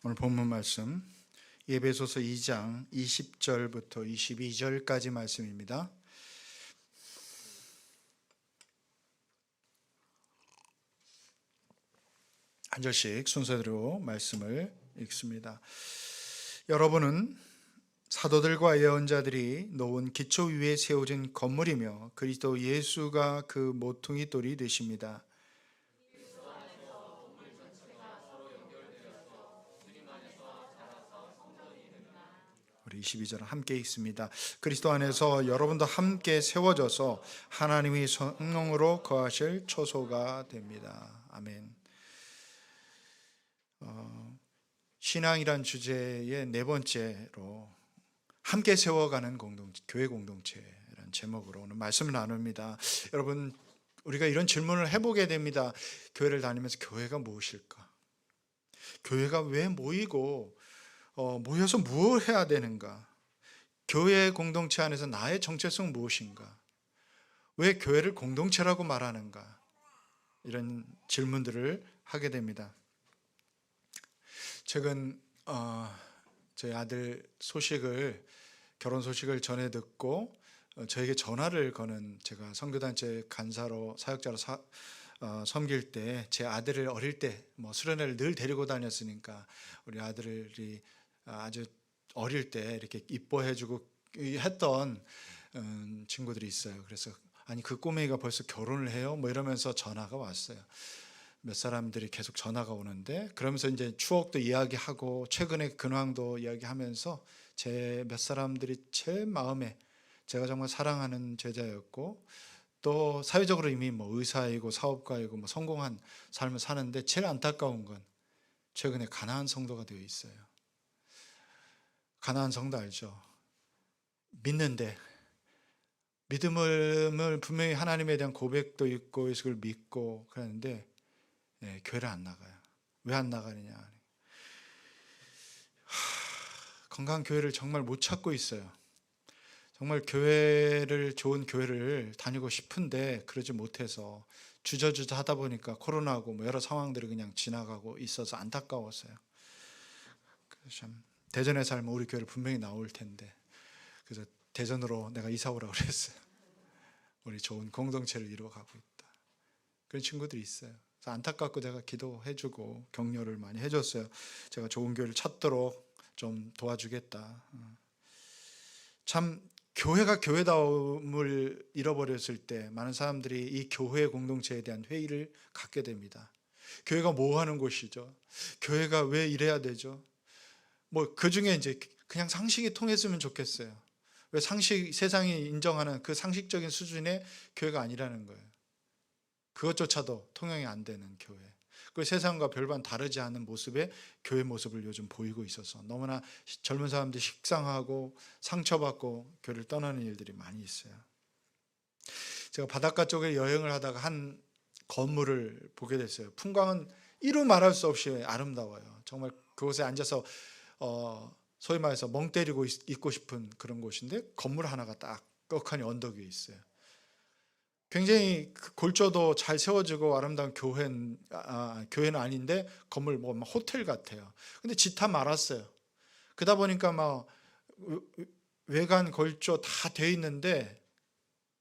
오늘 본문 말씀 에베소서 2장 20절부터 22절까지 말씀입니다. 한 절씩 순서대로 말씀을 읽습니다. 여러분은 사도들과 예언자들이 놓은 기초 위에 세워진 건물이며 그리스도 예수가 그 모퉁이 돌이 되십니다. 우리 22절은 함께 읽습니다. 그리스도 안에서 여러분도 함께 세워져서 하나님이 성령으로 거하실 초소가 됩니다. 아멘. 신앙이란 주제의 네 번째로 함께 세워가는 공동체, 교회 공동체라는 제목으로 오늘 말씀을 나눕니다. 여러분, 우리가 이런 질문을 해보게 됩니다. 교회를 다니면서 교회가 무엇일까? 교회가 왜 모이고 모여서 무엇을 해야 되는가? 교회 공동체 안에서 나의 정체성 무엇인가? 왜 교회를 공동체라고 말하는가? 이런 질문들을 하게 됩니다. 최근 저희 아들 결혼 소식을 전해 듣고 저에게 전화를 거는, 제가 선교단체 간사로 사역자로 섬길 때 제 아들을 어릴 때 수련회를 늘 데리고 다녔으니까 우리 아들이 아주 어릴 때 이렇게 이뻐해주고 했던 친구들이 있어요. 그래서 아니 그 꼬맹이가 벌써 결혼을 해요? 이러면서 전화가 왔어요. 몇 사람들이 계속 전화가 오는데, 그러면서 이제 추억도 이야기하고 최근의 근황도 이야기하면서 제 몇 사람들이 제 마음에, 제가 정말 사랑하는 제자였고 또 사회적으로 이미 의사이고 사업가이고 성공한 삶을 사는데, 제일 안타까운 건 최근에 가나안 성도가 되어 있어요. 가나안 성도 알죠? 믿는데, 믿음을 분명히 하나님에 대한 고백도 있고 예수를 믿고 그러는데 교회를 안 나가요. 왜 안 나가느냐? 건강한 교회를 정말 못 찾고 있어요. 정말 좋은 교회를 다니고 싶은데 그러지 못해서 주저주저 하다 보니까 코로나고 여러 상황들이 그냥 지나가고 있어서 안타까웠어요. 그래서 참 대전에 살면 우리 교회를 분명히 나올 텐데, 그래서 대전으로 내가 이사 오라고 그랬어요. 우리 좋은 공동체를 이루어가고 있다. 그런 친구들이 있어요. 그래서 안타깝고 제가 기도해주고 격려를 많이 해줬어요. 제가 좋은 교회를 찾도록 좀 도와주겠다. 참 교회가 교회다움을 잃어버렸을 때 많은 사람들이 이 교회 공동체에 대한 회의를 갖게 됩니다. 교회가 뭐 하는 곳이죠? 교회가 왜 이래야 되죠? 그 중에 이제 그냥 상식이 통했으면 좋겠어요. 왜 세상이 인정하는 그 상식적인 수준의 교회가 아니라는 거예요. 그것조차도 통용이 안 되는 교회. 그 세상과 별반 다르지 않은 모습의 교회 모습을 요즘 보이고 있어서 너무나 젊은 사람들이 식상하고 상처받고 교회를 떠나는 일들이 많이 있어요. 제가 바닷가 쪽에 여행을 하다가 한 건물을 보게 됐어요. 풍광은 이루 말할 수 없이 아름다워요. 정말 그곳에 앉아서 소위 말해서 멍 때리고 있고 싶은 그런 곳인데, 건물 하나가 딱 떡하니 언덕 위에 있어요. 굉장히 골조도 잘 세워지고 아름다운 교회는 아닌데 건물 호텔 같아요. 근데 지타 말았어요. 그러다 보니까 외관 골조 다 돼 있는데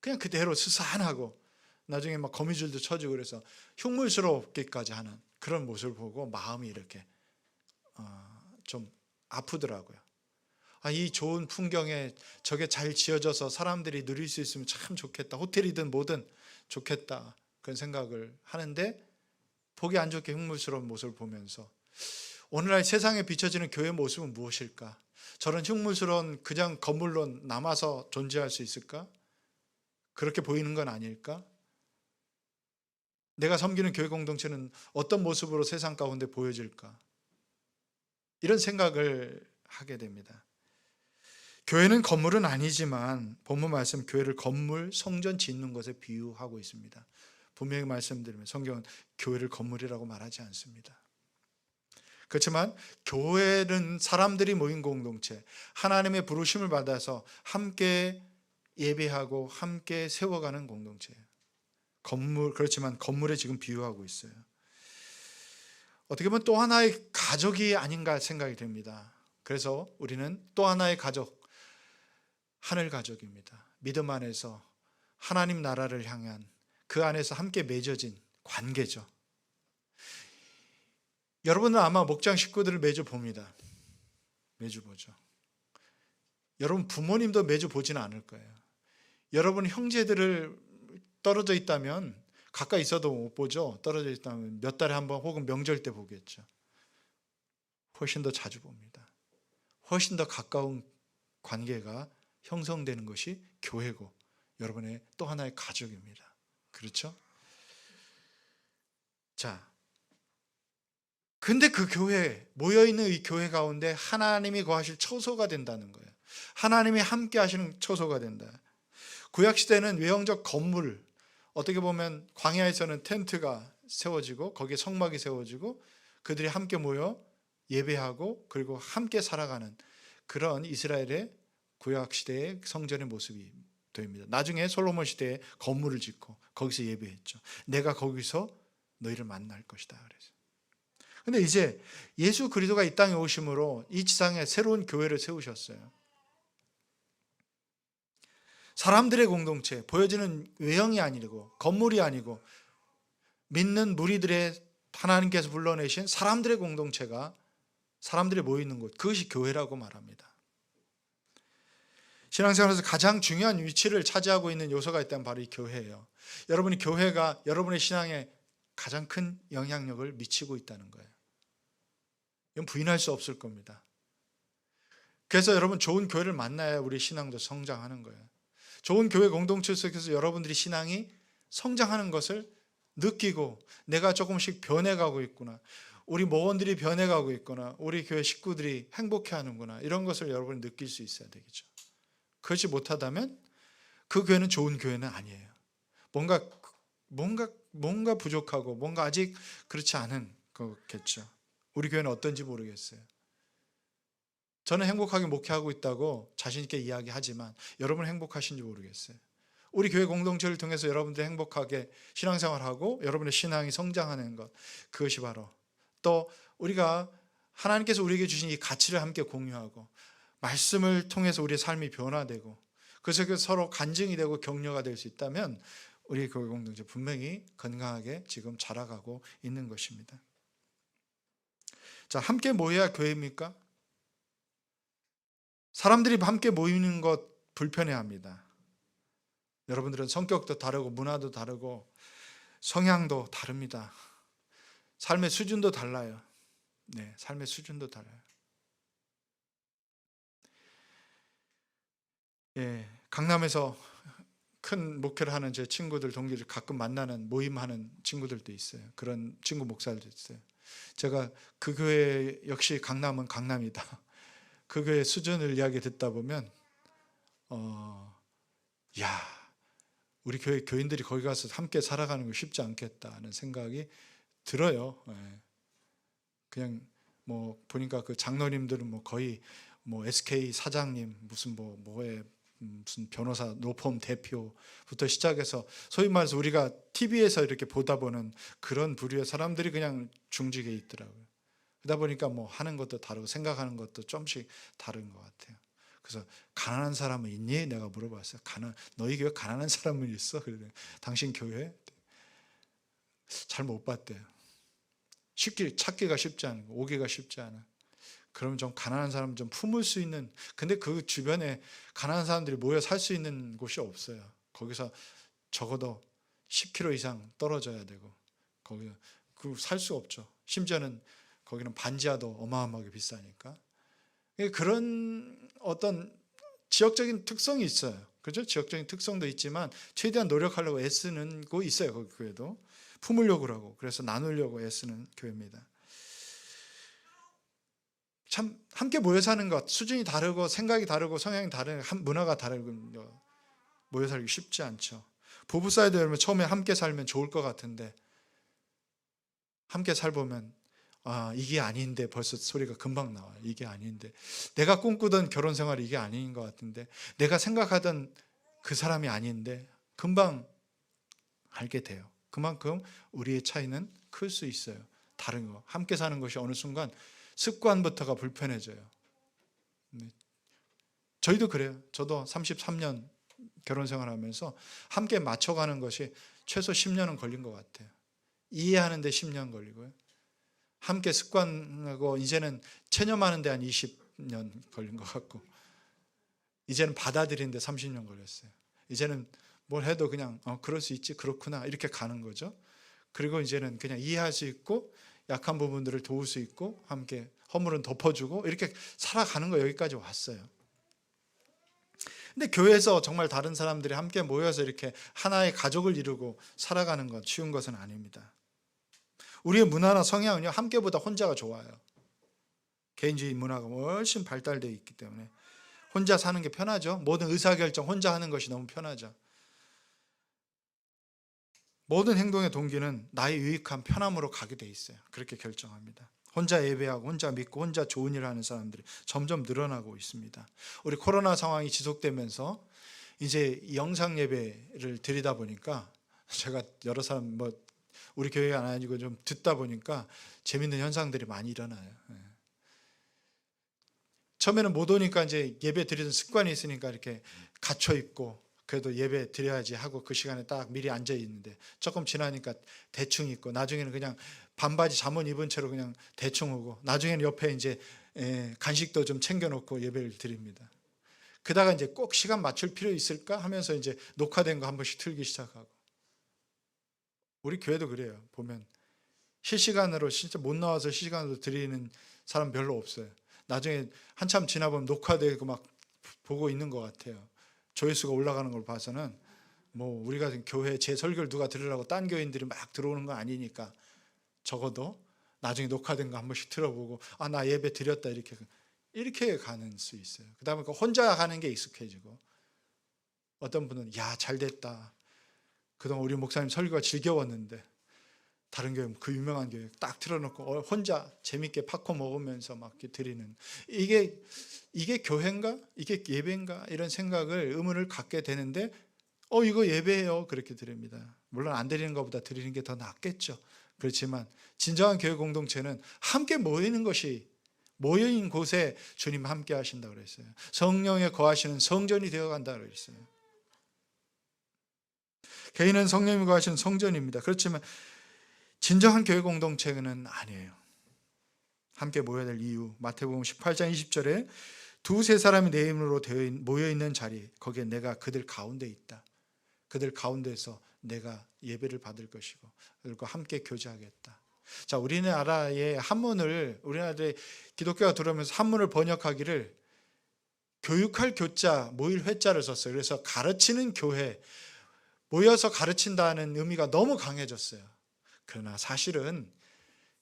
그냥 그대로 스산하고 나중에 거미줄도 쳐지고 그래서 흉물스럽기까지 하는 그런 모습을 보고 마음이 이렇게 좀 아프더라고요. 이 좋은 풍경에 저게 잘 지어져서 사람들이 누릴 수 있으면 참 좋겠다. 호텔이든 뭐든 좋겠다. 그런 생각을 하는데, 보기 안 좋게 흉물스러운 모습을 보면서 오늘날 세상에 비춰지는 교회의 모습은 무엇일까? 저런 흉물스러운 그냥 건물로 남아서 존재할 수 있을까? 그렇게 보이는 건 아닐까? 내가 섬기는 교회 공동체는 어떤 모습으로 세상 가운데 보여질까? 이런 생각을 하게 됩니다. 교회는 건물은 아니지만 본문 말씀 교회를 건물, 성전 짓는 것에 비유하고 있습니다. 분명히 말씀드리면 성경은 교회를 건물이라고 말하지 않습니다. 그렇지만 교회는 사람들이 모인 공동체, 하나님의 부르심을 받아서 함께 예배하고 함께 세워가는 공동체예요. 그렇지만 건물에 지금 비유하고 있어요. 어떻게 보면 또 하나의 가족이 아닌가 생각이 됩니다. 그래서 우리는 또 하나의 가족, 하늘 가족입니다. 믿음 안에서 하나님 나라를 향한 그 안에서 함께 맺어진 관계죠. 여러분은 아마 목장 식구들을 매주 봅니다. 매주 보죠. 여러분 부모님도 매주 보지는 않을 거예요. 여러분 형제들을 떨어져 있다면 가까이 있어도 못 보죠. 떨어져 있다면 몇 달에 한 번 혹은 명절 때 보겠죠. 훨씬 더 자주 봅니다. 훨씬 더 가까운 관계가 형성되는 것이 교회고 여러분의 또 하나의 가족입니다. 그렇죠? 자, 근데 그 교회, 모여있는 이 교회 가운데 하나님이 거하실 처소가 된다는 거예요. 하나님이 함께 하시는 처소가 된다. 구약시대는 외형적 건물, 어떻게 보면 광야에서는 텐트가 세워지고 거기에 성막이 세워지고 그들이 함께 모여 예배하고 그리고 함께 살아가는 그런 이스라엘의 구약시대의 성전의 모습이 됩니다. 나중에 솔로몬 시대에 건물을 짓고 거기서 예배했죠. 내가 거기서 너희를 만날 것이다. 그래서. 근데 이제 예수 그리스도가 이 땅에 오심으로 이 지상에 새로운 교회를 세우셨어요. 사람들의 공동체, 보여지는 외형이 아니고 건물이 아니고 믿는 무리들의 하나님께서 불러내신 사람들의 공동체가 사람들이 모이는 곳, 그것이 교회라고 말합니다. 신앙생활에서 가장 중요한 위치를 차지하고 있는 요소가 있다면 바로 이 교회예요. 여러분이 교회가 여러분의 신앙에 가장 큰 영향력을 미치고 있다는 거예요. 이건 부인할 수 없을 겁니다. 그래서 여러분 좋은 교회를 만나야 우리 신앙도 성장하는 거예요. 좋은 교회 공동체 속에서 여러분들이 신앙이 성장하는 것을 느끼고 내가 조금씩 변해가고 있구나. 우리 모원들이 변해가고 있구나. 우리 교회 식구들이 행복해하는구나. 이런 것을 여러분이 느낄 수 있어야 되겠죠. 그렇지 못하다면 그 교회는 좋은 교회는 아니에요. 뭔가 부족하고 뭔가 아직 그렇지 않은 거겠죠. 우리 교회는 어떤지 모르겠어요. 저는 행복하게 목회하고 있다고 자신 있게 이야기하지만 여러분 행복하신지 모르겠어요. 우리 교회 공동체를 통해서 여러분들이 행복하게 신앙생활하고 여러분의 신앙이 성장하는 것, 그것이 바로 또 우리가 하나님께서 우리에게 주신 이 가치를 함께 공유하고 말씀을 통해서 우리의 삶이 변화되고 그래서 서로 간증이 되고 격려가 될 수 있다면 우리 교회 공동체 분명히 건강하게 지금 자라가고 있는 것입니다. 자, 함께 모여야 교회입니까? 사람들이 함께 모이는 것 불편해합니다. 여러분들은 성격도 다르고 문화도 다르고 성향도 다릅니다. 삶의 수준도 달라요. 네, 삶의 수준도 달라요. 예, 강남에서 큰 목회를 하는 제 친구들, 동기들 가끔 만나는 모임하는 친구들도 있어요. 그런 친구 목사들도 있어요. 제가 그 교회 역시 강남은 강남이다. 그 교회 수준을 이야기 듣다 보면 우리 교회 교인들이 거기 가서 함께 살아가는 거 쉽지 않겠다는 생각이 들어요. 예. 그냥 뭐 보니까 그 장로님들은 뭐 거의 뭐 SK 사장님 무슨 무슨 변호사 로펌 대표부터 시작해서 소위 말해서 우리가 TV에서 이렇게 보다 보는 그런 부류의 사람들이 그냥 중직에 있더라고요. 그러다 보니까 뭐 하는 것도 다르고 생각하는 것도 좀씩 다른 것 같아요. 그래서 가난한 사람은 있니? 내가 물어봤어요. 너희 교회 가난한 사람은 있어? 그러더니 당신 교회? 잘 못 봤대요. 찾기가 쉽지 않고 오기가 쉽지 않아. 그러면 좀 가난한 사람 좀 품을 수 있는, 근데 그 주변에 가난한 사람들이 모여 살 수 있는 곳이 없어요. 거기서 적어도 10km 이상 떨어져야 되고 거기 살 수 없죠. 심지어는 거기는 반지하도 어마어마하게 비싸니까. 그런 어떤 지역적인 특성이 있어요. 그죠? 지역적인 특성도 있지만 최대한 노력하려고 애쓰는 곳 있어요. 거기 교회도 품으려고 하고 그래서 나누려고 애쓰는 교회입니다. 참 함께 모여 사는 것, 수준이 다르고 생각이 다르고 성향이 다른 문화가 다르고 모여 살기 쉽지 않죠. 부부 사이도 여러분 처음에 함께 살면 좋을 것 같은데 함께 살보면 이게 아닌데 벌써 소리가 금방 나와요. 이게 아닌데 내가 꿈꾸던 결혼 생활이 이게 아닌 것 같은데 내가 생각하던 그 사람이 아닌데 금방 알게 돼요. 그만큼 우리의 차이는 클 수 있어요. 다른 거. 함께 사는 것이 어느 순간 습관부터가 불편해져요. 저희도 그래요. 저도 33년 결혼 생활하면서 함께 맞춰가는 것이 최소 10년은 걸린 것 같아요. 이해하는데 10년 걸리고요. 함께 습관하고 이제는 체념하는데 한 20년 걸린 것 같고, 이제는 받아들이는데 30년 걸렸어요. 이제는 뭘 해도 그냥 그럴 수 있지, 그렇구나 이렇게 가는 거죠. 그리고 이제는 그냥 이해할 수 있고 약한 부분들을 도울 수 있고 함께 허물은 덮어주고 이렇게 살아가는 거, 여기까지 왔어요. 근데 교회에서 정말 다른 사람들이 함께 모여서 이렇게 하나의 가족을 이루고 살아가는 건 쉬운 것은 아닙니다. 우리의 문화나 성향은요, 함께보다 혼자가 좋아요. 개인주의 문화가 훨씬 발달되어 있기 때문에 혼자 사는 게 편하죠. 모든 의사결정 혼자 하는 것이 너무 편하죠. 모든 행동의 동기는 나의 유익한 편함으로 가게 돼 있어요. 그렇게 결정합니다. 혼자 예배하고 혼자 믿고 혼자 좋은 일을 하는 사람들이 점점 늘어나고 있습니다. 우리 코로나 상황이 지속되면서 이제 영상 예배를 드리다 보니까 제가 여러 사람 우리 교회가 아니고 좀 듣다 보니까 재밌는 현상들이 많이 일어나요. 처음에는 못 오니까 이제 예배 드리던 습관이 있으니까 이렇게 갇혀 있고 그래도 예배 드려야지 하고 그 시간에 딱 미리 앉아 있는데 조금 지나니까 대충 있고 나중에는 그냥 반바지 잠옷 입은 채로 그냥 대충 오고 나중에는 옆에 이제 간식도 좀 챙겨놓고 예배를 드립니다. 그다가 이제 꼭 시간 맞출 필요 있을까 하면서 이제 녹화된 거 한 번씩 틀기 시작하고. 우리 교회도 그래요. 보면 실시간으로 진짜 못 나와서 실시간으로 드리는 사람 별로 없어요. 나중에 한참 지나보면 녹화되고 막 보고 있는 것 같아요. 조회수가 올라가는 걸 봐서는 우리 같은 교회 제 설교를 누가 들으라고 딴 교인들이 막 들어오는 거 아니니까 적어도 나중에 녹화된 거 한 번씩 들어보고 나 예배 드렸다 이렇게 가는 수 있어요. 그다음에 혼자 가는 게 익숙해지고 어떤 분은 잘 됐다. 그동안 우리 목사님 설교가 지겨웠는데 다른 교회 그 유명한 교회 딱 틀어놓고 혼자 재밌게 팝콘 먹으면서 막 드리는 이게 교회인가? 이게 예배인가? 이런 생각을 의문을 갖게 되는데 이거 예배예요. 그렇게 드립니다. 물론 안 드리는 것보다 드리는 게 더 낫겠죠. 그렇지만 진정한 교회 공동체는 함께 모이는 것이 모여있는 곳에 주님 함께 하신다고 그랬어요. 성령에 거하시는 성전이 되어간다고 그랬어요. 개인은 성령이 거하시는 성전입니다. 그렇지만 진정한 교회 공동체는 아니에요. 함께 모여야 될 이유, 마태복음 18장 20절에 두세 사람이 내 이름으로 모여있는 자리, 거기에 내가 그들 가운데 있다. 그들 가운데서 내가 예배를 받을 것이고 그들과 함께 교제하겠다. 자, 우리나라의 한문을, 우리나라의 기독교가 들어오면서 한문을 번역하기를 교육할 교자, 모일 회자를 썼어요. 그래서 가르치는 교회, 모여서 가르친다는 의미가 너무 강해졌어요. 그러나 사실은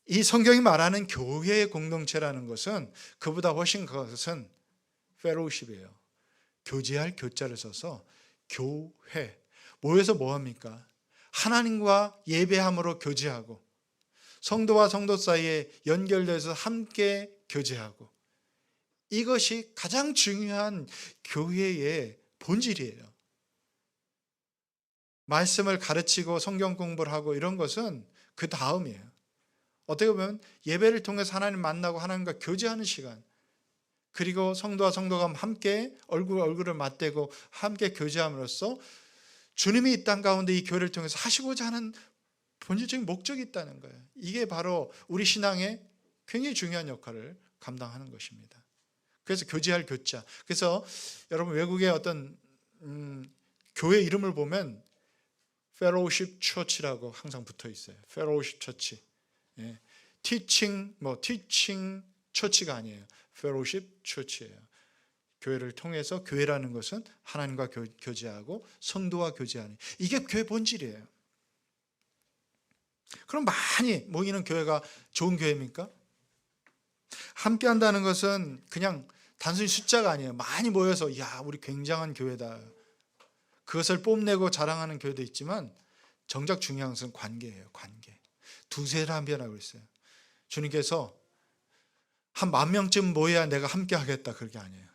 이 성경이 말하는 교회의 공동체라는 것은 그보다 훨씬 그것은 fellowship이에요. 교제할 교자를 써서 교회. 모여서 뭐합니까? 하나님과 예배함으로 교제하고 성도와 성도 사이에 연결돼서 함께 교제하고 이것이 가장 중요한 교회의 본질이에요. 말씀을 가르치고 성경 공부를 하고 이런 것은 그 다음이에요. 어떻게 보면 예배를 통해서 하나님 만나고 하나님과 교제하는 시간, 그리고 성도와 성도가 함께 얼굴을 맞대고 함께 교제함으로써 주님이 이 땅 가운데 이 교회를 통해서 하시고자 하는 본질적인 목적이 있다는 거예요. 이게 바로 우리 신앙의 굉장히 중요한 역할을 감당하는 것입니다. 그래서 교제할 교자. 그래서 여러분 외국의 어떤 교회 이름을 보면 Fellowship Church라고 항상 붙어 있어요. Fellowship Church. 예. Teaching Church가 아니에요. Fellowship Church예요. 교회를 통해서, 교회라는 것은 하나님과 교제하고 성도와 교제하는, 이게 교회 본질이에요. 그럼 많이 모이는 교회가 좋은 교회입니까? 함께 한다는 것은 그냥 단순히 숫자가 아니에요. 많이 모여서 우리 굉장한 교회다, 그것을 뽐내고 자랑하는 교회도 있지만 정작 중요한 것은 관계예요. 관계. 두세 사람이라고 했어요. 주님께서 한 10,000명쯤 모여야 내가 함께 하겠다, 그게 아니에요.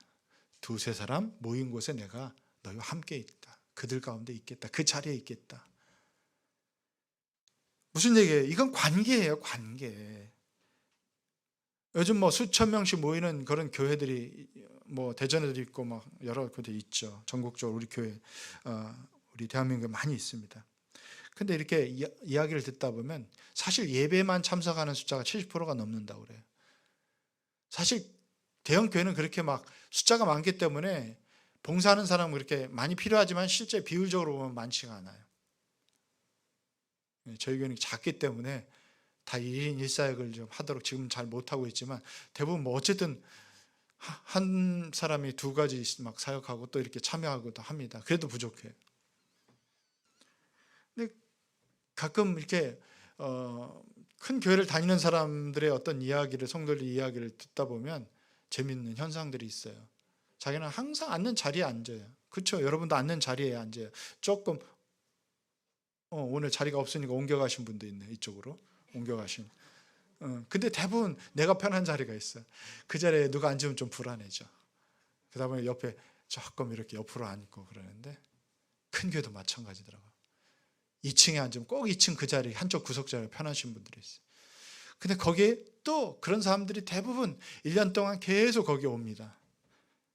두세 사람 모인 곳에 내가 너희와 함께 있다. 그들 가운데 있겠다. 그 자리에 있겠다. 무슨 얘기예요? 이건 관계예요, 관계. 요즘 뭐 수천 명씩 모이는 그런 교회들이 뭐 대전에도 있고 막 여러 곳에 있죠. 전국적으로 우리 교회, 우리 대한민국에 많이 있습니다. 근데 이렇게 이야기를 듣다 보면 사실 예배만 참석하는 숫자가 70%가 넘는다고 그래요. 사실 대형 교회는 그렇게 막 숫자가 많기 때문에 봉사하는 사람은 그렇게 많이 필요하지만 실제 비율적으로 보면 많지가 않아요. 저희 교회는 작기 때문에 다 1인 1사역을 좀 하도록 지금 잘 못하고 있지만 대부분 뭐 어쨌든 한 사람이 두 가지 막 사역하고 또 이렇게 참여하고도 합니다. 그래도 부족해요. 근데 가끔 이렇게 큰 교회를 다니는 사람들의 어떤 이야기를, 성도들 이야기를 듣다 보면 재밌는 현상들이 있어요. 자기는 항상 앉는 자리에 앉아요. 그렇죠? 여러분도 앉는 자리에 앉아요. 조금 오늘 자리가 없으니까 옮겨가신 분도 있네. 이쪽으로 옮겨가신. 근데 대부분 내가 편한 자리가 있어요. 그 자리에 누가 앉으면 좀 불안해져. 그러다 보니 옆에 조금 이렇게 옆으로 앉고 그러는데 큰 교회도 마찬가지더라고요. 2층에 앉으면 꼭 2층 그 자리 한쪽 구석 자리가 편하신 분들이 있어요. 근데 거기에 또 그런 사람들이 대부분 1년 동안 계속 거기 옵니다.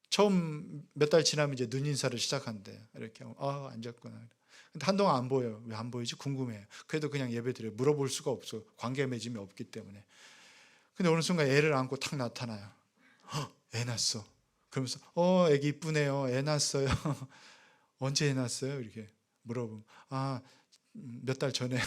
처음 몇 달 지나면 이제 눈인사를 시작한대요. 이렇게 앉았구나. 근데 한동안 안 보여요. 왜 안 보이지? 궁금해요. 그래도 그냥 예배드려요. 물어볼 수가 없어. 관계 맺음이 없기 때문에. 근데 어느 순간 애를 안고 탁 나타나요. 애 낳았어. 그러면서 애기 이쁘네요. 애 낳았어요. 언제 애 낳았어요? 이렇게 물어보면 몇 달 전에.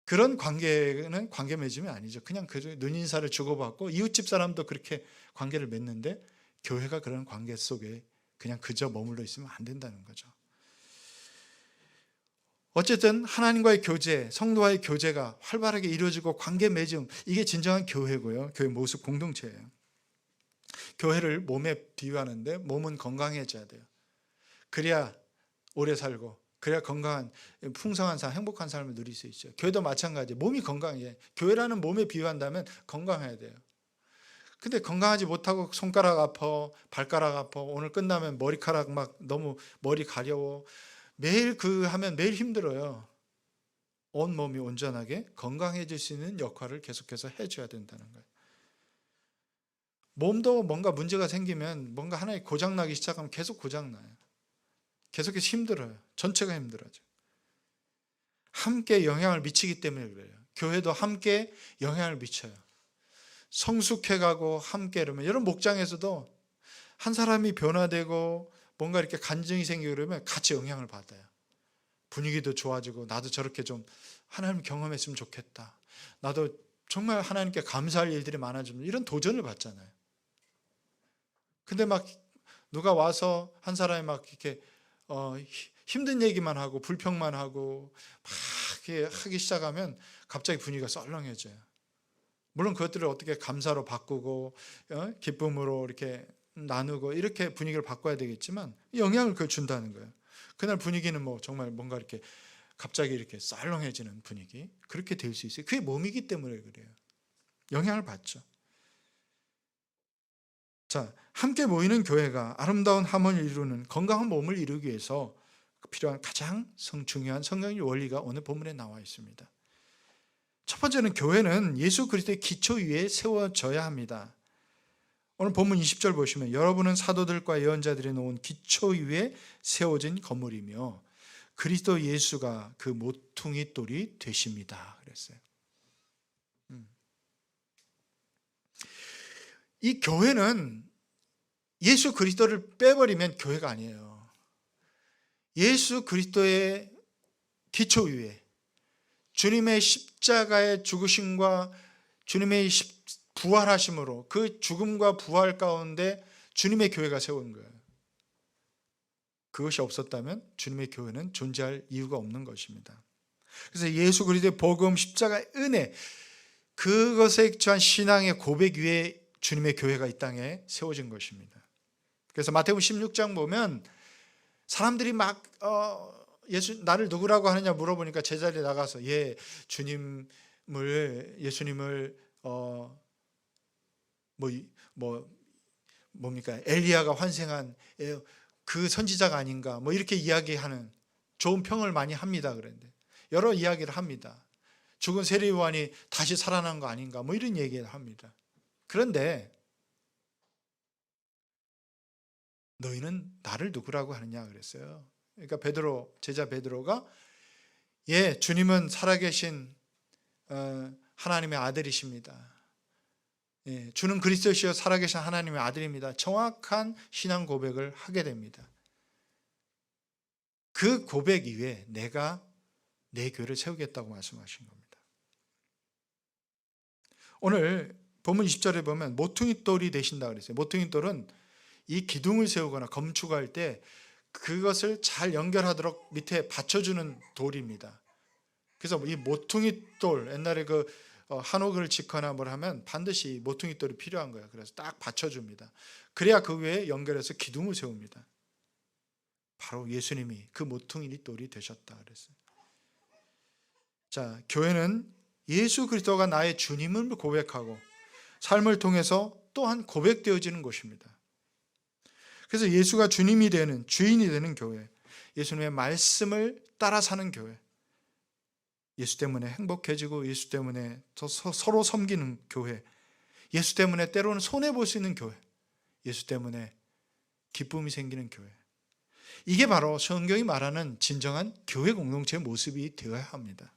그런 관계는 관계 맺음이 아니죠. 그냥 눈인사를 주고받고 이웃집 사람도 그렇게 관계를 맺는데 교회가 그런 관계 속에 그냥 그저 머물러 있으면 안 된다는 거죠. 어쨌든 하나님과의 교제, 성도와의 교제가 활발하게 이루어지고 관계 맺음, 이게 진정한 교회고요. 교회 모습 공동체예요. 교회를 몸에 비유하는데 몸은 건강해져야 돼요. 그래야 오래 살고 그래야 건강한 풍성한 삶, 행복한 삶을 누릴 수 있죠. 교회도 마찬가지예요. 몸이 건강해. 교회라는 몸에 비유한다면 건강해야 돼요. 근데 건강하지 못하고 손가락 아파, 발가락 아파, 오늘 끝나면 머리카락 막 너무 머리 가려워. 매일 하면 매일 힘들어요. 온 몸이 온전하게 건강해질 수 있는 역할을 계속해서 해줘야 된다는 거예요. 몸도 뭔가 문제가 생기면 뭔가 하나의 고장나기 시작하면 계속 고장나요. 계속해서 힘들어요. 전체가 힘들어져. 함께 영향을 미치기 때문에 그래요. 교회도 함께 영향을 미쳐요. 성숙해가고 함께 이러면 여러분 목장에서도 한 사람이 변화되고 뭔가 이렇게 간증이 생기고 그러면 같이 영향을 받아요. 분위기도 좋아지고 나도 저렇게 좀 하나님 경험했으면 좋겠다. 나도 정말 하나님께 감사할 일들이 많아지면 이런 도전을 받잖아요. 근데 막 누가 와서 한 사람이 막 이렇게 힘든 얘기만 하고 불평만 하고 막 이렇게 하기 시작하면 갑자기 분위기가 썰렁해져요. 물론 그것들을 어떻게 감사로 바꾸고 기쁨으로 이렇게 나누고 이렇게 분위기를 바꿔야 되겠지만 영향을 준다는 거예요. 그날 분위기는 뭐 정말 뭔가 이렇게 갑자기 이렇게 썰렁해지는 분위기, 그렇게 될 수 있어요. 그게 몸이기 때문에 그래요. 영향을 받죠. 자, 함께 모이는 교회가 아름다운 하모니를 이루는 건강한 몸을 이루기 위해서 필요한 가장 중요한 성경의 원리가 오늘 본문에 나와 있습니다. 첫 번째는 교회는 예수 그리스도의 기초 위에 세워져야 합니다. 오늘 본문 20절 보시면 여러분은 사도들과 예언자들이 놓은 기초 위에 세워진 건물이며 그리스도 예수가 그 모퉁이 돌이 되십니다. 그랬어요. 이 교회는 예수 그리스도를 빼버리면 교회가 아니에요. 예수 그리스도의 기초 위에 주님의 십자가의 죽으심과 주님의 부활하심으로 그 죽음과 부활 가운데 주님의 교회가 세운 거예요. 그것이 없었다면 주님의 교회는 존재할 이유가 없는 것입니다. 그래서 예수 그리스도의 복음, 십자가의 은혜, 그것에 처한 신앙의 고백 위에 주님의 교회가 이 땅에 세워진 것입니다. 그래서 마태복음 16장 보면 사람들이 막 나를 누구라고 하느냐 물어보니까 제자리에 나가서 예수님을 뭡니까 엘리야가 환생한 그 선지자가 아닌가 뭐 이렇게 이야기하는 좋은 평을 많이 합니다. 그런데 여러 이야기를 합니다. 죽은 세례 요한이 다시 살아난 거 아닌가 뭐 이런 얘기를 합니다. 그런데 너희는 나를 누구라고 하느냐 그랬어요. 그러니까 제자 베드로가 예, 주님은 살아계신 하나님의 아들이십니다. 예, 주는 그리스도시여 살아계신 하나님의 아들입니다. 정확한 신앙 고백을 하게 됩니다. 그 고백 이후에 내가 내 교회를 세우겠다고 말씀하신 겁니다. 오늘 본문 20절에 보면 모퉁이 돌이 되신다 그랬어요. 모퉁이 돌은 이 기둥을 세우거나 건축할 때 그것을 잘 연결하도록 밑에 받쳐주는 돌입니다. 그래서 이 모퉁이 돌, 옛날에 한옥을 짓거나 뭘 하면 반드시 모퉁이 돌이 필요한 거예요. 그래서 딱 받쳐줍니다. 그래야 그 위에 연결해서 기둥을 세웁니다. 바로 예수님이 그 모퉁이 돌이 되셨다 그랬어요. 자, 교회는 예수 그리스도가 나의 주님을 고백하고 삶을 통해서 또한 고백되어지는 곳입니다. 그래서 예수가 주님이 되는, 주인이 되는 교회, 예수님의 말씀을 따라 사는 교회, 예수 때문에 행복해지고 예수 때문에 서로 섬기는 교회, 예수 때문에 때로는 손해볼 수 있는 교회, 예수 때문에 기쁨이 생기는 교회, 이게 바로 성경이 말하는 진정한 교회 공동체의 모습이 되어야 합니다.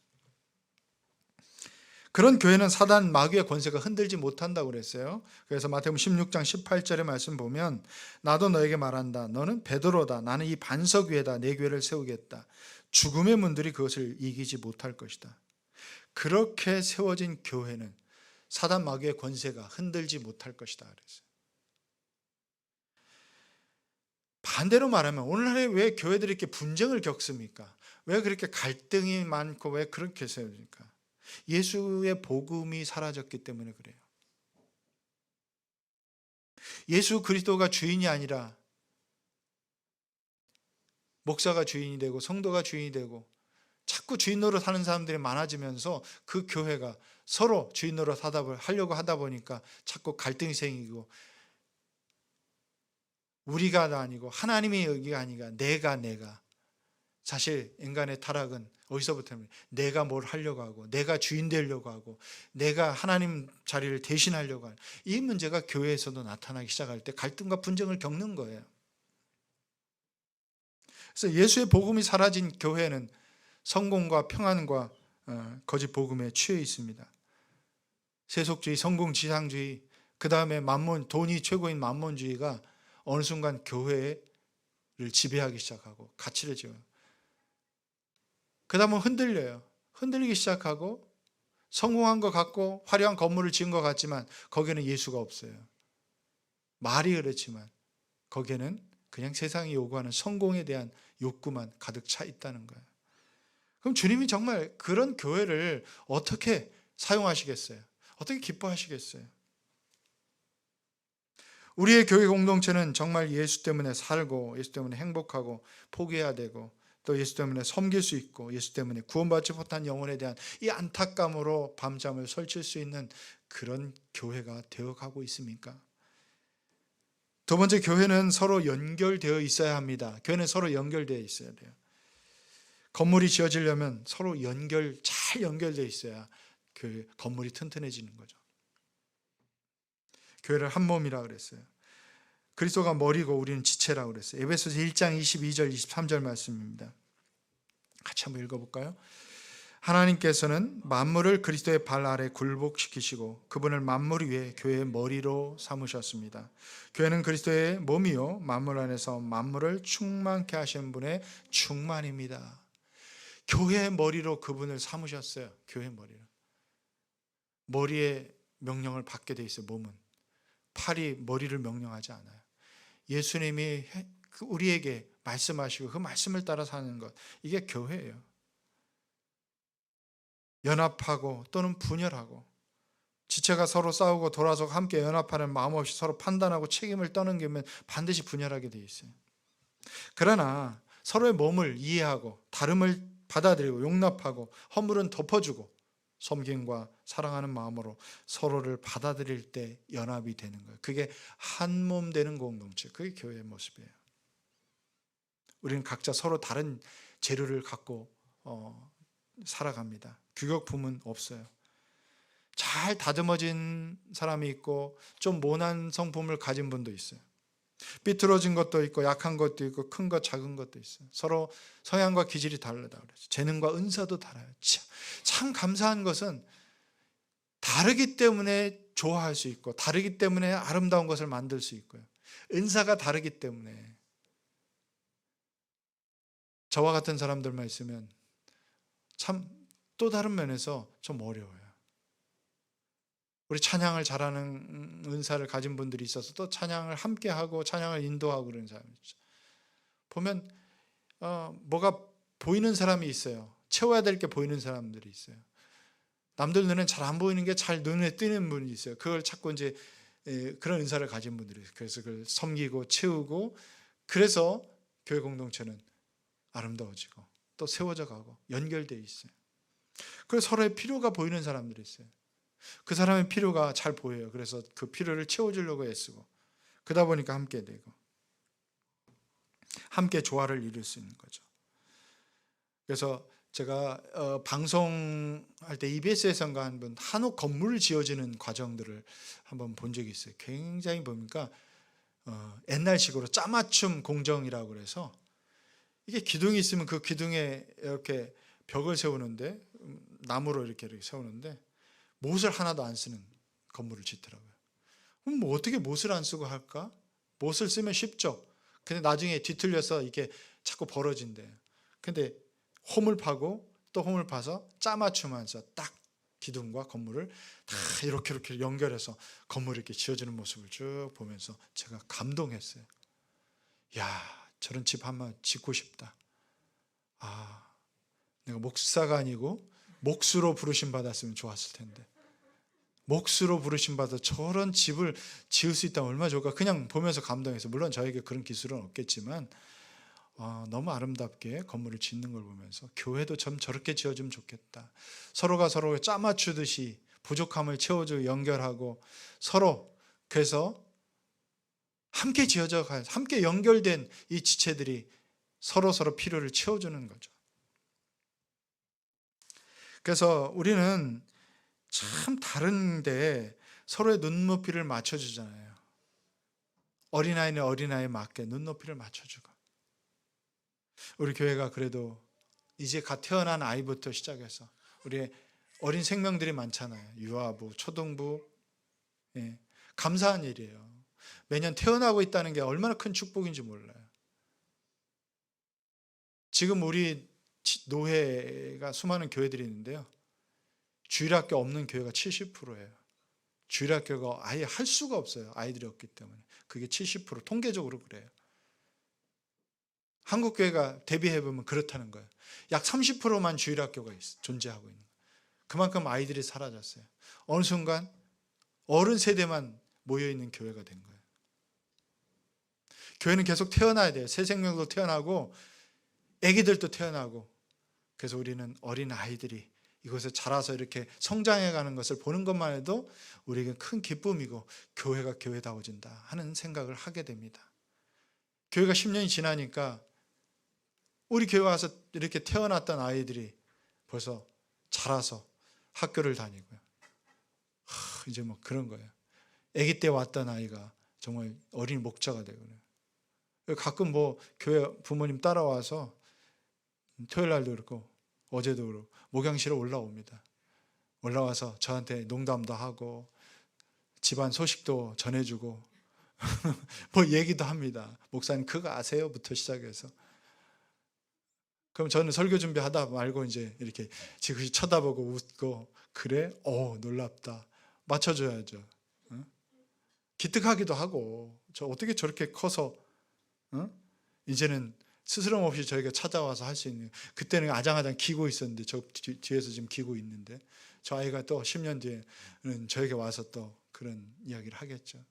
그런 교회는 사단 마귀의 권세가 흔들지 못한다고 그랬어요. 그래서 마태복음 16장 18절의 말씀 보면 나도 너에게 말한다. 너는 베드로다. 나는 이 반석 위에다 내 교회를 세우겠다. 죽음의 문들이 그것을 이기지 못할 것이다. 그렇게 세워진 교회는 사단 마귀의 권세가 흔들지 못할 것이다 그랬어요. 반대로 말하면 오늘날에 왜 교회들이 이렇게 분쟁을 겪습니까? 왜 그렇게 갈등이 많고 왜 그렇게 세워집니까? 예수의 복음이 사라졌기 때문에 그래요. 예수 그리스도가 주인이 아니라 목사가 주인이 되고 성도가 주인이 되고 자꾸 주인 노릇 하는 사람들이 많아지면서 그 교회가 서로 주인 노릇 하려고 하다 보니까 자꾸 갈등이 생기고 우리가 아니고 하나님의 여기가 아니라 내가 사실 인간의 타락은 어디서부터냐면 내가 뭘 하려고 하고 내가 주인 되려고 하고 내가 하나님 자리를 대신하려고 하는 이 문제가 교회에서도 나타나기 시작할 때 갈등과 분쟁을 겪는 거예요. 그래서 예수의 복음이 사라진 교회는 성공과 평안과 거짓 복음에 취해 있습니다. 세속주의, 성공지상주의, 그 다음에 만몬, 돈이 최고인 만몬주의가 어느 순간 교회를 지배하기 시작하고 가치를 지어요. 그 다음은 흔들리기 시작하고 성공한 것 같고 화려한 건물을 지은 것 같지만 거기에는 예수가 없어요. 말이 그렇지만 거기에는 그냥 세상이 요구하는 성공에 대한 욕구만 가득 차 있다는 거예요. 그럼 주님이 정말 그런 교회를 어떻게 사용하시겠어요? 어떻게 기뻐하시겠어요? 우리의 교회 공동체는 정말 예수 때문에 살고 예수 때문에 행복하고 포기해야 되고 또 예수 때문에 섬길 수 있고 예수 때문에 구원받지 못한 영혼에 대한 이 안타까움으로 밤잠을 설칠 수 있는 그런 교회가 되어가고 있습니까? 두 번째, 교회는 서로 연결되어 있어야 합니다. 교회는 서로 연결되어 있어야 돼요. 건물이 지어지려면 서로 잘 연결되어 있어야 그 건물이 튼튼해지는 거죠. 교회를 한 몸이라 그랬어요. 그리스도가 머리고 우리는 지체라고 그랬어요. 에베소서 1장 22절 23절 말씀입니다. 같이 한번 읽어볼까요? 하나님께서는 만물을 그리스도의 발 아래 굴복시키시고 그분을 만물 위에 교회의 머리로 삼으셨습니다. 교회는 그리스도의 몸이요 만물 안에서 만물을 충만케 하시는 분의 충만입니다. 교회의 머리로 그분을 삼으셨어요. 교회의 머리로. 머리에 명령을 받게 돼 있어요. 몸은. 팔이 머리를 명령하지 않아요. 예수님이 우리에게 말씀하시고 그 말씀을 따라 사는 것, 이게 교회예요. 연합하고 또는 분열하고 지체가 서로 싸우고 돌아서 함께 연합하는 마음 없이 서로 판단하고 책임을 떠넘기면 반드시 분열하게 돼 있어요. 그러나 서로의 몸을 이해하고 다름을 받아들이고 용납하고 허물은 덮어주고 섬김과 사랑하는 마음으로 서로를 받아들일 때 연합이 되는 거예요. 그게 한 몸 되는 공동체, 그게 교회의 모습이에요. 우리는 각자 서로 다른 재료를 갖고 살아갑니다. 규격품은 없어요. 잘 다듬어진 사람이 있고 좀 모난 성품을 가진 분도 있어요. 삐뚤어진 것도 있고 약한 것도 있고 큰 것 작은 것도 있어요. 서로 성향과 기질이 다르다 그러죠. 재능과 은사도 달라요. 참 감사한 것은 다르기 때문에 좋아할 수 있고 다르기 때문에 아름다운 것을 만들 수 있고요. 은사가 다르기 때문에 저와 같은 사람들만 있으면 참 또 다른 면에서 좀 어려워요. 우리 찬양을 잘하는 은사를 가진 분들이 있어서 또 찬양을 함께하고 찬양을 인도하고 그런 사람이 있죠. 보면 뭐가 보이는 사람이 있어요. 채워야 될 게 보이는 사람들이 있어요. 남들 눈에는 잘 안 보이는 게 잘 눈에 띄는 분이 있어요. 그걸 찾고 이제 그런 은사를 가진 분들이 있어요. 그래서 그걸 섬기고 채우고 그래서 교회 공동체는 아름다워지고 또 세워져 가고 연결되어 있어요. 그래서 서로의 필요가 보이는 사람들이 있어요. 그 사람의 필요가 잘 보여요. 그래서 그 필요를 채워주려고 애쓰고 그러다 보니까 함께 되고 함께 조화를 이룰 수 있는 거죠. 그래서 제가 방송할 때 EBS에선가 한 번 한옥 건물을 지어지는 과정들을 한번 본 적이 있어요. 굉장히 보니까 옛날식으로 짜맞춤 공정이라고 그래서 이게 기둥이 있으면 그 기둥에 이렇게 벽을 세우는데 나무로 이렇게 세우는데 못을 하나도 안 쓰는 건물을 짓더라고요. 그럼 뭐 어떻게 못을 안 쓰고 할까? 못을 쓰면 쉽죠. 근데 나중에 뒤틀려서 이게 자꾸 벌어진대요. 근데 홈을 파고 또 홈을 파서 짜맞추면서 딱 기둥과 건물을 다 이렇게 연결해서 건물이 이렇게 지어지는 모습을 쭉 보면서 제가 감동했어요. 야, 저런 집 한번 짓고 싶다. 내가 목사가 아니고 목수로 부르심 받았으면 좋았을 텐데. 목수로 부르심 받아 저런 집을 지을 수 있다면 얼마나 좋을까. 그냥 보면서 감동해서 물론 저에게 그런 기술은 없겠지만 너무 아름답게 건물을 짓는 걸 보면서 교회도 좀 저렇게 지어주면 좋겠다. 서로가 서로 짜맞추듯이 부족함을 채워주고 연결하고 서로 그래서 함께 지어져 가 함께 연결된 이 지체들이 서로 필요를 채워주는 거죠. 그래서 우리는 참 다른데 서로의 눈높이를 맞춰주잖아요. 어린아이는 어린아이에 맞게 눈높이를 맞춰주고 우리 교회가 그래도 이제 갓 태어난 아이부터 시작해서 우리 어린 생명들이 많잖아요. 유아부, 초등부. 감사한 일이에요. 매년 태어나고 있다는 게 얼마나 큰 축복인지 몰라요. 지금 우리 노회가 수많은 교회들이 있는데요. 주일학교 없는 교회가 70%예요. 주일학교가 아예 할 수가 없어요. 아이들이 없기 때문에. 그게 70% 통계적으로 그래요. 한국교회가 대비해보면 그렇다는 거예요. 약 30%만 주일학교가 존재하고 있는 거예요. 그만큼 아이들이 사라졌어요. 어느 순간 어른 세대만 모여있는 교회가 된 거예요. 교회는 계속 태어나야 돼요. 새 생명도 태어나고 아기들도 태어나고 그래서 우리는 어린 아이들이 이곳에 자라서 이렇게 성장해가는 것을 보는 것만 해도 우리에게 큰 기쁨이고 교회가 교회다워진다 하는 생각을 하게 됩니다. 교회가 10년이 지나니까 우리 교회 와서 이렇게 태어났던 아이들이 벌써 자라서 학교를 다니고요. 이제 뭐 그런 거예요. 아기 때 왔던 아이가 정말 어린 목자가 되고요. 가끔 뭐 교회 부모님 따라와서 토요일 날도 그렇고 어제도 그렇고 목양실에 올라옵니다. 올라와서 저한테 농담도 하고 집안 소식도 전해주고 뭐 얘기도 합니다. 목사님 그거 아세요?부터 시작해서 그럼 저는 설교 준비하다 말고 이제 이렇게 지그시 쳐다보고 웃고 그래? 놀랍다. 맞춰줘야죠. 기특하기도 하고 저 어떻게 저렇게 커서 이제는 스스럼 없이 저희가 찾아와서 할 수 있는 그때는 아장아장 기고 있었는데 저 뒤에서 지금 기고 있는데 저 아이가 또 10년 뒤에는 저에게 와서 또 그런 이야기를 하겠죠.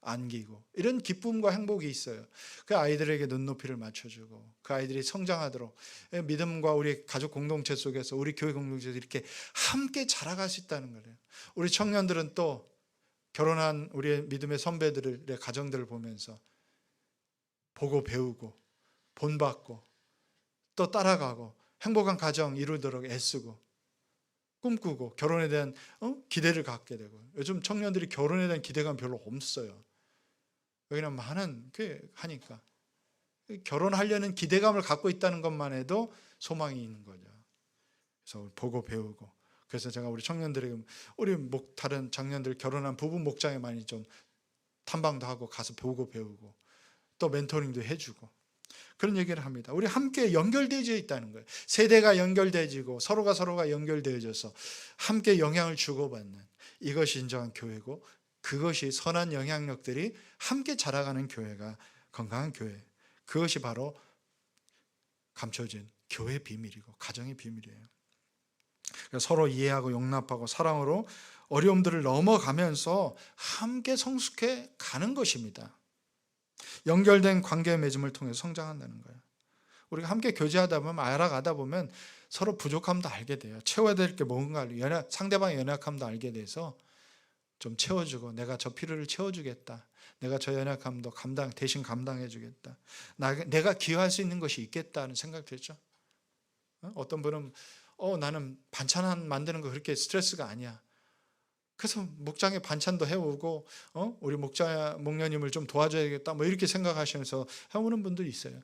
안기고 이런 기쁨과 행복이 있어요. 그 아이들에게 눈높이를 맞춰주고 그 아이들이 성장하도록 믿음과 우리 가족 공동체 속에서 우리 교회 공동체에서 이렇게 함께 자라갈 수 있다는 거예요. 우리 청년들은 또 결혼한 우리 믿음의 선배들의 가정들을 보면서 보고 배우고 본받고 또 따라가고 행복한 가정 이루도록 애쓰고 꿈꾸고 결혼에 대한 기대를 갖게 되고, 요즘 청년들이 결혼에 대한 기대감 별로 없어요. 왜냐면 많은 게 하니까 결혼하려는 기대감을 갖고 있다는 것만 해도 소망이 있는 거죠. 그래서 보고 배우고, 그래서 제가 우리 청년들에게, 우리 다른 장년들 결혼한 부부 목장에 많이 좀 탐방도 하고 가서 보고 배우고 또 멘토링도 해주고 그런 얘기를 합니다. 우리 함께 연결되어 있다는 거예요. 세대가 연결되어지고 서로가 연결되어져서 함께 영향을 주고받는, 이것이 진정한 교회고, 그것이 선한 영향력들이 함께 자라가는 교회가 건강한 교회, 그것이 바로 감춰진 교회의 비밀이고 가정의 비밀이에요. 서로 이해하고 용납하고 사랑으로 어려움들을 넘어가면서 함께 성숙해 가는 것입니다. 연결된 관계 맺음을 통해 성장한다는 거예요. 우리가 함께 교제하다 보면, 알아가다 보면 서로 부족함도 알게 돼요. 채워야 될 게 뭔가, 상대방의 연약함도 알게 돼서 좀 채워주고, 내가 저 필요를 채워주겠다, 내가 저 연약함도 대신 감당해 주겠다, 내가 기여할 수 있는 것이 있겠다는 생각 들죠. 어떤 분은 나는 반찬 만드는 거 그렇게 스트레스가 아니야, 그래서 목장에 반찬도 해오고 우리 목녀님을 좀 도와줘야겠다, 뭐 이렇게 생각하시면서 해오는 분들이 있어요.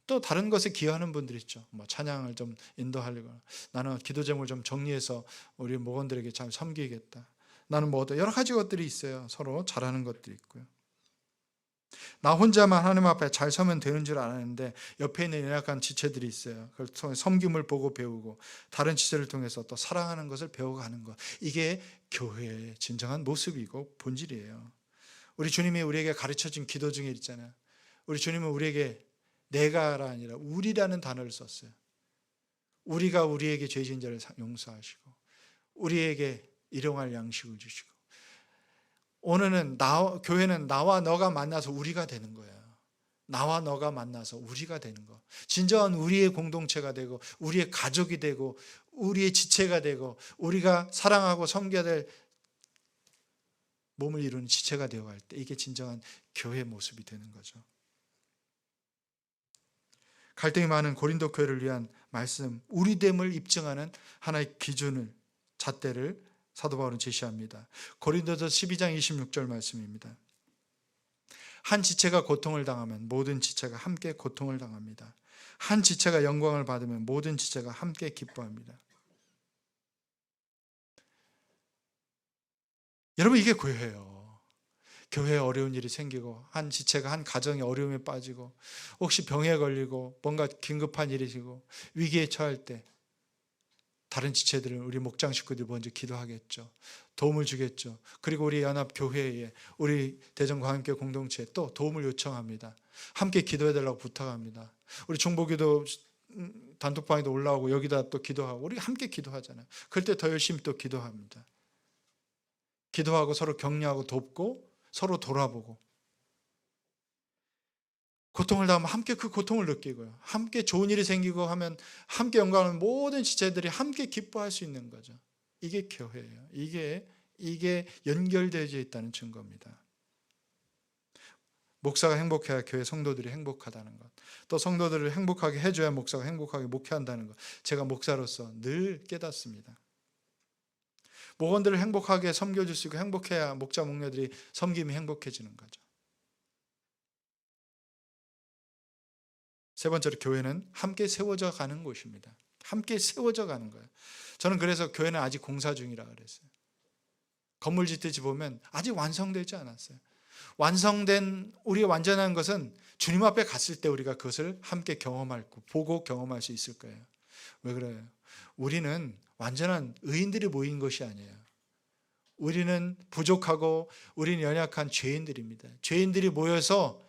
또 다른 것에 기여하는 분들이 있죠. 뭐 찬양을 좀 인도하려고, 나는 기도 제목을 좀 정리해서 우리 목원들에게 잘 섬기겠다, 나는 뭐 여러 가지 것들이 있어요. 서로 잘하는 것들이 있고요. 나 혼자만 하나님 앞에 잘 서면 되는 줄 알았는데 옆에 있는 연약한 지체들이 있어요. 그걸 통해 섬김을 보고 배우고 다른 지체를 통해서 또 사랑하는 것을 배워가는 것, 이게 교회의 진정한 모습이고 본질이에요. 우리 주님이 우리에게 가르쳐준 기도 중에 있잖아요. 우리 주님은 우리에게 내가가 아니라 우리라는 단어를 썼어요. 우리가 우리에게 죄진 자를 용서하시고 우리에게 일용할 양식을 주시고, 오늘은 교회는 나와 너가 만나서 우리가 되는 거예요. 나와 너가 만나서 우리가 되는 거, 진정한 우리의 공동체가 되고 우리의 가족이 되고 우리의 지체가 되고 우리가 사랑하고 섬겨야 될 몸을 이루는 지체가 되어갈 때, 이게 진정한 교회의 모습이 되는 거죠. 갈등이 많은 고린도 교회를 위한 말씀, 우리됨을 입증하는 하나의 기준을, 잣대를 사도 바울은 제시합니다. 고린도서 12장 26절 말씀입니다. 한 지체가 고통을 당하면 모든 지체가 함께 고통을 당합니다. 한 지체가 영광을 받으면 모든 지체가 함께 기뻐합니다. 여러분, 이게 교회예요. 교회에 어려운 일이 생기고 한 지체가, 한 가정이 어려움에 빠지고 혹시 병에 걸리고 뭔가 긴급한 일이시고 위기에 처할 때 다른 지체들은, 우리 목장 식구들이 먼저 기도하겠죠. 도움을 주겠죠. 그리고 우리 연합교회에, 우리 대전광역교회 공동체에 또 도움을 요청합니다. 함께 기도해 달라고 부탁합니다. 우리 중보기도 단톡방에도 올라오고 여기다 또 기도하고, 우리 함께 기도하잖아요. 그럴 때 더 열심히 또 기도합니다. 기도하고 서로 격려하고 돕고 서로 돌아보고, 고통을 당하면 함께 그 고통을 느끼고요. 함께 좋은 일이 생기고 하면 함께 영광하는 모든 지체들이 함께 기뻐할 수 있는 거죠. 이게 교회예요. 이게 연결되어 있다는 증거입니다. 목사가 행복해야 교회 성도들이 행복하다는 것, 또 성도들을 행복하게 해줘야 목사가 행복하게 목회한다는 것, 제가 목사로서 늘 깨닫습니다. 목원들을 행복하게 섬겨줄 수 있고 행복해야 목자 목녀들이 섬김이 행복해지는 거죠. 세 번째로, 교회는 함께 세워져 가는 곳입니다. 함께 세워져 가는 거예요. 저는 그래서 교회는 아직 공사 중이라 그랬어요. 건물 짓듯이 보면 아직 완성되지 않았어요. 우리가 완전한 것은 주님 앞에 갔을 때 우리가 그것을 함께 보고 경험할 수 있을 거예요. 왜 그래요? 우리는 완전한 의인들이 모인 것이 아니에요. 우리는 부족하고 우리는 연약한 죄인들입니다. 죄인들이 모여서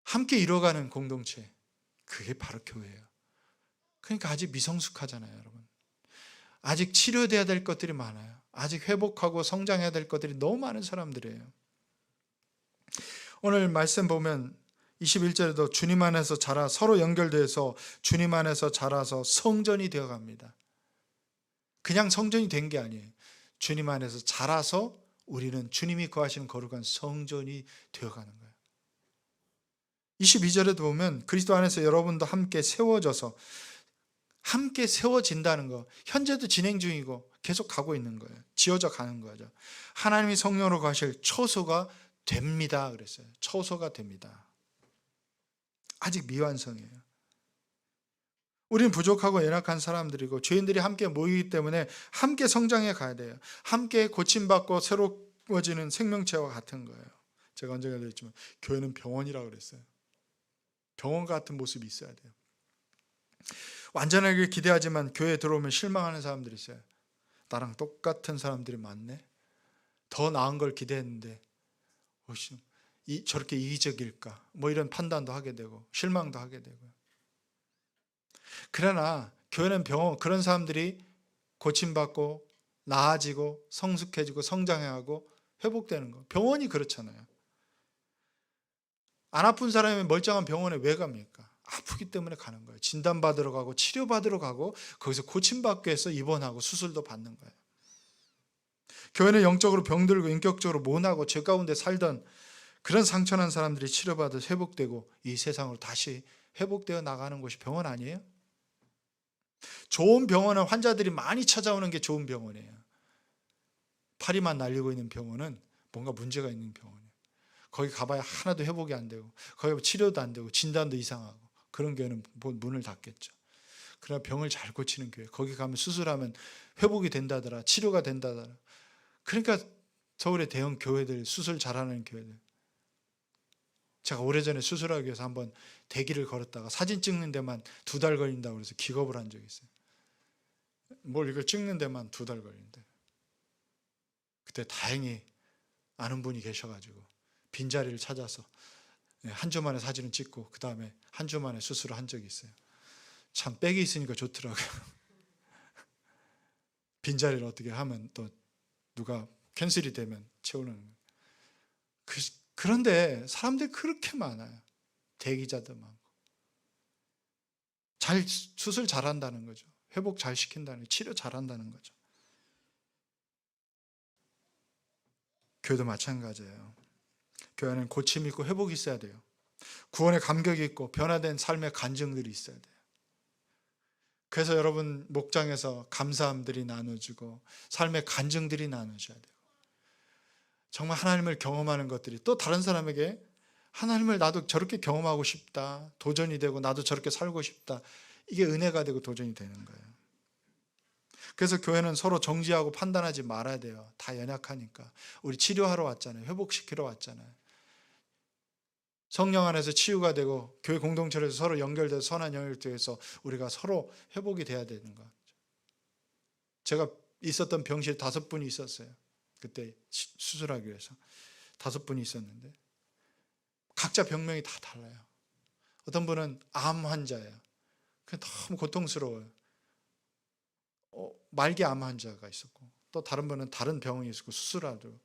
함께 이뤄가는 공동체, 그게 바로 교회예요. 그러니까 아직 미성숙하잖아요, 여러분. 아직 치료돼야 될 것들이 많아요. 아직 회복하고 성장해야 될 것들이 너무 많은 사람들이에요. 오늘 말씀 보면 21절에도 주님 안에서 서로 연결돼서 주님 안에서 자라서 성전이 되어갑니다. 그냥 성전이 된 게 아니에요. 주님 안에서 자라서 우리는 주님이 거하시는 거룩한 성전이 되어가는 거예요. 22절에도 보면 그리스도 안에서 여러분도 함께 세워져서 함께 세워진다는 거, 현재도 진행 중이고 계속 가고 있는 거예요. 지어져 가는 거죠. 하나님이 성령으로 가실 초소가 됩니다 그랬어요. 초소가 됩니다. 아직 미완성이에요. 우리는 부족하고 연약한 사람들이고 죄인들이 함께 모이기 때문에 함께 성장해 가야 돼요. 함께 고침받고 새로워지는 생명체와 같은 거예요. 제가 언젠가 그랬지만 교회는 병원이라고 그랬어요. 병원 같은 모습이 있어야 돼요. 완전하게 기대하지만 교회에 들어오면 실망하는 사람들이 있어요. 나랑 똑같은 사람들이 많네. 더 나은 걸 기대했는데 저렇게 이기적일까? 뭐 이런 판단도 하게 되고 실망도 하게 되고요. 그러나 교회는 병원, 그런 사람들이 고침받고 나아지고 성숙해지고 성장해가고 회복되는 거. 병원이 그렇잖아요. 안 아픈 사람이 멀쩡한 병원에 왜 갑니까? 아프기 때문에 가는 거예요. 진단받으러 가고 치료받으러 가고 거기서 고침받기 위해서 입원하고 수술도 받는 거예요. 교회는 영적으로 병들고 인격적으로 모나고 죄 가운데 살던 그런 상처난 사람들이 치료받아 회복되고 이 세상으로 다시 회복되어 나가는 곳이 병원 아니에요? 좋은 병원은 환자들이 많이 찾아오는 게 좋은 병원이에요. 파리만 날리고 있는 병원은 뭔가 문제가 있는 병원이에요. 거기 가봐야 하나도 회복이 안 되고 거기 치료도 안 되고 진단도 이상하고 그런 교회는 문을 닫겠죠. 그러나 병을 잘 고치는 교회, 거기 가면 수술하면 회복이 된다더라, 치료가 된다더라. 그러니까 서울의 대형 교회들, 수술 잘하는 교회들, 제가 오래전에 수술하기 위해서 한번 대기를 걸었다가 사진 찍는 데만 2달 걸린다고 그래서 기겁을 한 적이 있어요. 뭘 이걸 찍는 데만 2달 걸린대. 그때 다행히 아는 분이 계셔가지고 빈자리를 찾아서 한 주 만에 사진을 찍고 그 다음에 한 주 만에 수술을 한 적이 있어요. 참 백이 있으니까 좋더라고요. 빈자리를 어떻게 하면 또 누가 캔슬이 되면 채우는. 그런데 사람들이 그렇게 많아요. 대기자도 많고. 수술 잘한다는 거죠. 회복 잘 시킨다는 거죠. 치료 잘한다는 거죠. 교회도 마찬가지예요. 교회는 고침이 있고 회복이 있어야 돼요. 구원의 감격이 있고 변화된 삶의 간증들이 있어야 돼요. 그래서 여러분 목장에서 감사함들이 나눠지고 삶의 간증들이 나눠져야 돼요. 정말 하나님을 경험하는 것들이 또 다른 사람에게 하나님을 나도 저렇게 경험하고 싶다, 도전이 되고 나도 저렇게 살고 싶다, 이게 은혜가 되고 도전이 되는 거예요. 그래서 교회는 서로 정지하고 판단하지 말아야 돼요. 다 연약하니까. 우리 치료하러 왔잖아요. 회복시키러 왔잖아요. 성령 안에서 치유가 되고 교회 공동체에서 서로 연결돼서 선한 연결돼서 우리가 서로 회복이 돼야 되는 거죠. 제가 있었던 병실에 5분이 있었어요. 그때 수술하기 위해서 5분이 있었는데 각자 병명이 다 달라요. 어떤 분은 암 환자예요. 너무 고통스러워요. 말기 암 환자가 있었고 또 다른 분은 다른 병이 있었고 수술하고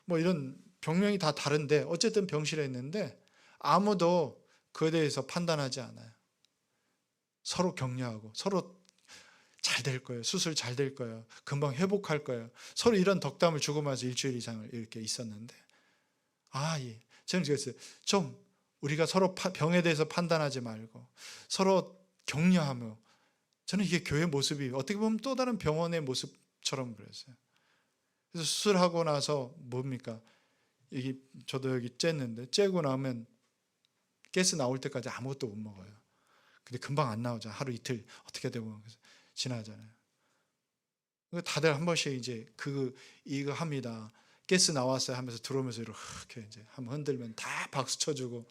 뭐 이런 병명이 다 다른데 어쨌든 병실에 있는데 아무도 그에 대해서 판단하지 않아요. 서로 격려하고 서로 잘 될 거예요. 수술 잘 될 거예요. 금방 회복할 거예요. 서로 이런 덕담을 주고받아서 일주일 이상을 이렇게 있었는데 예. 저는 그랬어요. 좀 우리가 서로 병에 대해서 판단하지 말고 서로 격려하며, 저는 이게 교회 모습이 어떻게 보면 또 다른 병원의 모습처럼 그랬어요. 그래서 수술하고 나서 뭡니까? 저도 여기 쬐는데 쬐고 나면 가스 나올 때까지 아무것도 못 먹어요. 근데 금방 안 나오잖아요. 하루 이틀 어떻게 되고 지나잖아요. 다들 한 번씩 이제 이거 합니다. 가스 나왔어요 하면서 들어오면서 이렇게 이제 한번 흔들면 다 박수 쳐주고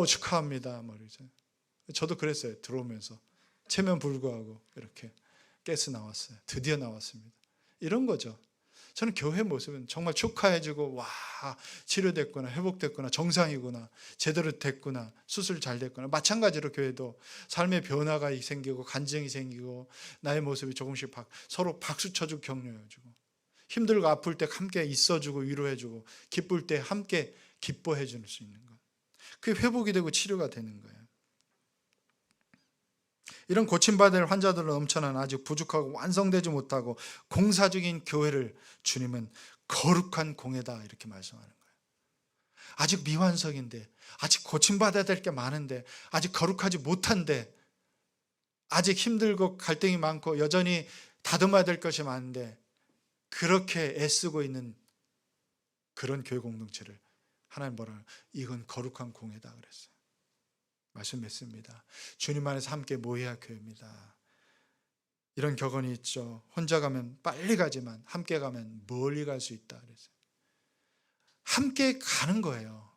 축하합니다. 뭐 이러죠. 저도 그랬어요. 들어오면서 체면 불구하고 이렇게 가스 나왔어요. 드디어 나왔습니다. 이런 거죠. 저는 교회 모습은 정말 축하해주고 치료됐구나, 회복됐구나, 정상이구나, 제대로 됐구나, 수술 잘 됐구나. 마찬가지로 교회도 삶의 변화가 생기고 간증이 생기고 나의 모습이 조금씩 서로 박수 쳐주고 격려해주고 힘들고 아플 때 함께 있어주고 위로해주고 기쁠 때 함께 기뻐해줄 수 있는 것. 그게 회복이 되고 치료가 되는 거예요. 이런 고침받을 환자들은 넘쳐난 아직 부족하고 완성되지 못하고 공사적인 교회를 주님은 거룩한 공회다 이렇게 말씀하는 거예요. 아직 미완성인데, 아직 고침받아야 될 게 많은데, 아직 거룩하지 못한데, 아직 힘들고 갈등이 많고 여전히 다듬어야 될 것이 많은데 그렇게 애쓰고 있는 그런 교회 공동체를 하나님 뭐라 하나요? 이건 거룩한 공회다 그랬어요. 말씀 맺습니다. 주님 안에서 함께 모여야 교회입니다. 이런 격언이 있죠. 혼자 가면 빨리 가지만 함께 가면 멀리 갈 수 있다 그랬어요. 함께 가는 거예요.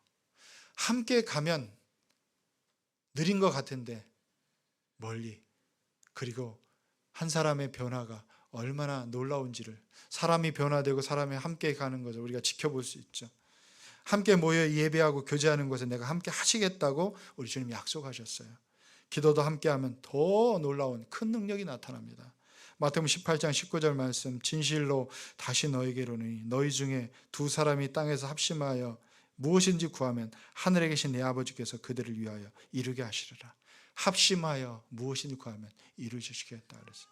함께 가면 느린 것 같은데 멀리, 그리고 한 사람의 변화가 얼마나 놀라운지를, 사람이 변화되고 사람이 함께 가는 것을 우리가 지켜볼 수 있죠. 함께 모여 예배하고 교제하는 것에 내가 함께 하시겠다고 우리 주님이 약속하셨어요. 기도도 함께하면 더 놀라운 큰 능력이 나타납니다. 마태복음 18장 19절 말씀, 진실로 다시 너희에게로니 너희 중에 두 사람이 땅에서 합심하여 무엇인지 구하면 하늘에 계신 내 아버지께서 그들을 위하여 이루게 하시리라. 합심하여 무엇인지 구하면 이루시겠다 그랬어요.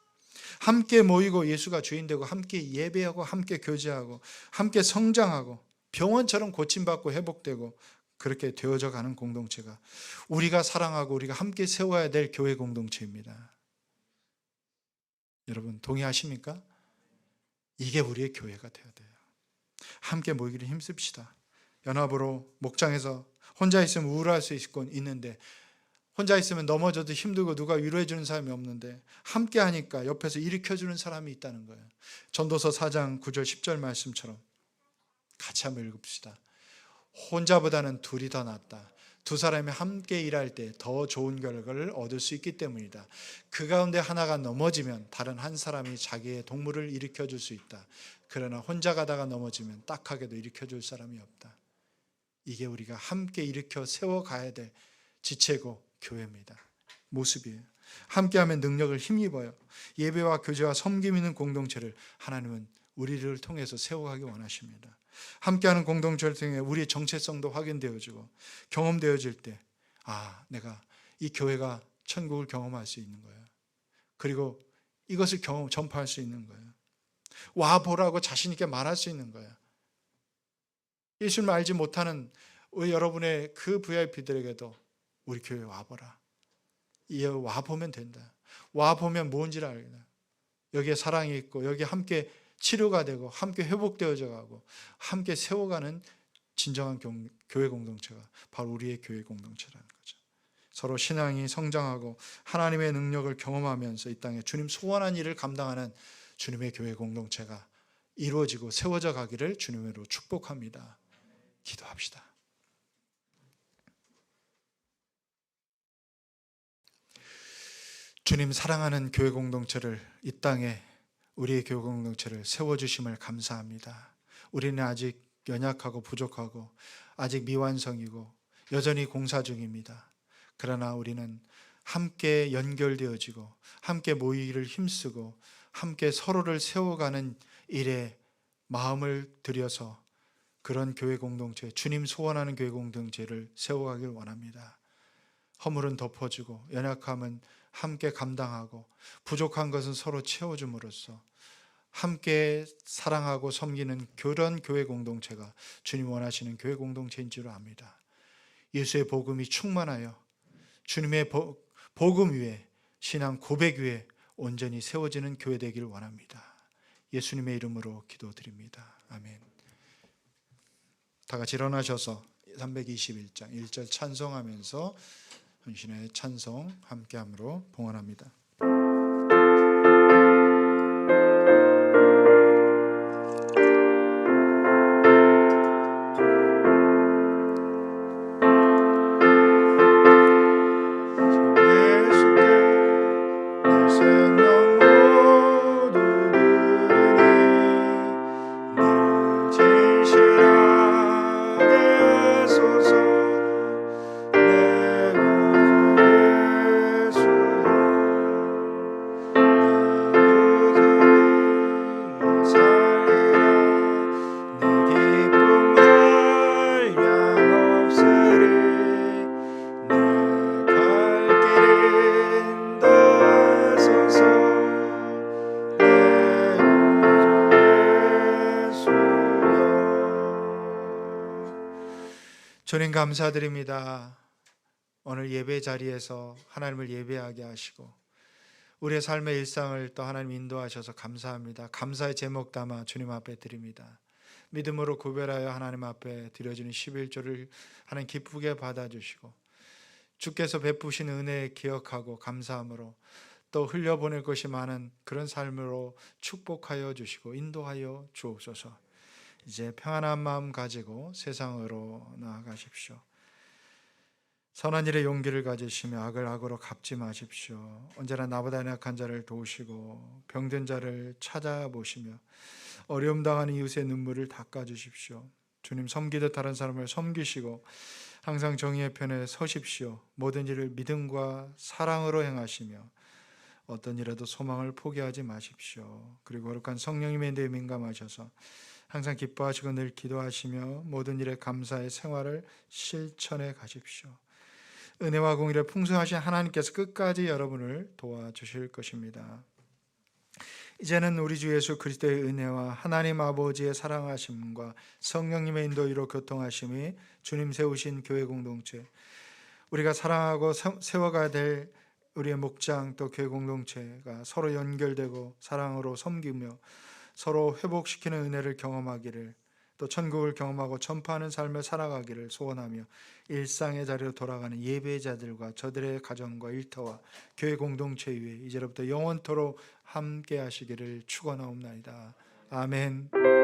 함께 모이고 예수가 주인 되고 함께 예배하고 함께 교제하고 함께 성장하고 병원처럼 고침받고 회복되고 그렇게 되어져 가는 공동체가 우리가 사랑하고 우리가 함께 세워야 될 교회 공동체입니다. 여러분 동의하십니까? 이게 우리의 교회가 되어야 돼요. 함께 모이기를 힘씁시다. 연합으로 목장에서 혼자 있으면 우울할 수 있는데, 혼자 있으면 넘어져도 힘들고 누가 위로해 주는 사람이 없는데 함께 하니까 옆에서 일으켜 주는 사람이 있다는 거예요. 전도서 4장 9절 10절 말씀처럼 같이 한번 읽읍시다. 혼자보다는 둘이 더 낫다. 두 사람이 함께 일할 때 더 좋은 결과를 얻을 수 있기 때문이다. 그 가운데 하나가 넘어지면 다른 한 사람이 자기의 동물을 일으켜 줄 수 있다. 그러나 혼자 가다가 넘어지면 딱하게도 일으켜 줄 사람이 없다. 이게 우리가 함께 일으켜 세워가야 될 지체고 교회입니다. 모습이에요. 함께하면 능력을 힘입어요. 예배와 교제와 섬김 있는 공동체를 하나님은 우리를 통해서 세워가기 원하십니다. 함께하는 공동체를 통해 우리의 정체성도 확인되어지고 경험되어질 때, 내가 이 교회가 천국을 경험할 수 있는 거예요. 그리고 이것을 전파할 수 있는 거예요. 와보라고 자신 있게 말할 수 있는 거예요. 예수님을 알지 못하는 우리 여러분의 그 VIP들에게도 우리 교회에 와보라. 와보면 된다. 와보면 뭔지를 알겠다. 여기에 사랑이 있고 여기 함께 치료가 되고 함께 회복되어져 가고 함께 세워가는 진정한 교회 공동체가 바로 우리의 교회 공동체라는 거죠. 서로 신앙이 성장하고 하나님의 능력을 경험하면서 이 땅에 주님 소원한 일을 감당하는 주님의 교회 공동체가 이루어지고 세워져 가기를 주님으로 축복합니다. 기도합시다. 주님 사랑하는 교회 공동체를, 이 땅에 우리의 교회 공동체를 세워주심을 감사합니다. 우리는 아직 연약하고 부족하고 아직 미완성이고 여전히 공사 중입니다. 그러나 우리는 함께 연결되어지고 함께 모이기를 힘쓰고 함께 서로를 세워가는 일에 마음을 들여서 그런 교회 공동체, 주님 소원하는 교회 공동체를 세워가길 원합니다. 허물은 덮어주고 연약함은 함께 감당하고 부족한 것은 서로 채워줌으로써 함께 사랑하고 섬기는 그런 교회 공동체가 주님 원하시는 교회 공동체인 줄 압니다. 예수의 복음이 충만하여 주님의 복음 위에, 신앙 고백 위에 온전히 세워지는 교회 되기를 원합니다. 예수님의 이름으로 기도드립니다. 아멘. 다 같이 일어나셔서 321장 1절 찬송하면서 헌신의 찬송 함께함으로 봉헌합니다. 주님 감사드립니다. 오늘 예배 자리에서 하나님을 예배하게 하시고 우리의 삶의 일상을 또 하나님 인도하셔서 감사합니다. 감사의 제목 담아 주님 앞에 드립니다. 믿음으로 구별하여 하나님 앞에 드려지는 11조를 하나님 기쁘게 받아주시고 주께서 베푸신 은혜 기억하고 감사함으로 또 흘려보낼 것이 많은 그런 삶으로 축복하여 주시고 인도하여 주옵소서. 이제 평안한 마음 가지고 세상으로 나아가십시오. 선한 일에 용기를 가지시며 악을 악으로 갚지 마십시오. 언제나 나보다 약한 자를 도우시고 병든 자를 찾아보시며 어려움 당하는 이웃의 눈물을 닦아주십시오. 주님 섬기듯 다른 사람을 섬기시고 항상 정의의 편에 서십시오. 모든 일을 믿음과 사랑으로 행하시며 어떤 일에도 소망을 포기하지 마십시오. 그리고 거룩한 성령님의 인도에 민감하셔서 항상 기뻐하시고 늘 기도하시며 모든 일에 감사의 생활을 실천해 가십시오. 은혜와 공의를 풍성하신 하나님께서 끝까지 여러분을 도와주실 것입니다. 이제는 우리 주 예수 그리스도의 은혜와 하나님 아버지의 사랑하심과 성령님의 인도로 교통하심이 주님 세우신 교회 공동체, 우리가 사랑하고 세워가야 될 우리의 목장 또 교회 공동체가 서로 연결되고 사랑으로 섬기며 서로 회복시키는 은혜를 경험하기를, 또 천국을 경험하고 전파하는 삶을 살아가기를 소원하며 일상의 자리로 돌아가는 예배자들과 저들의 가정과 일터와 교회 공동체 위에 이제로부터 영원토록 함께 하시기를 축원하옵나이다. 아멘.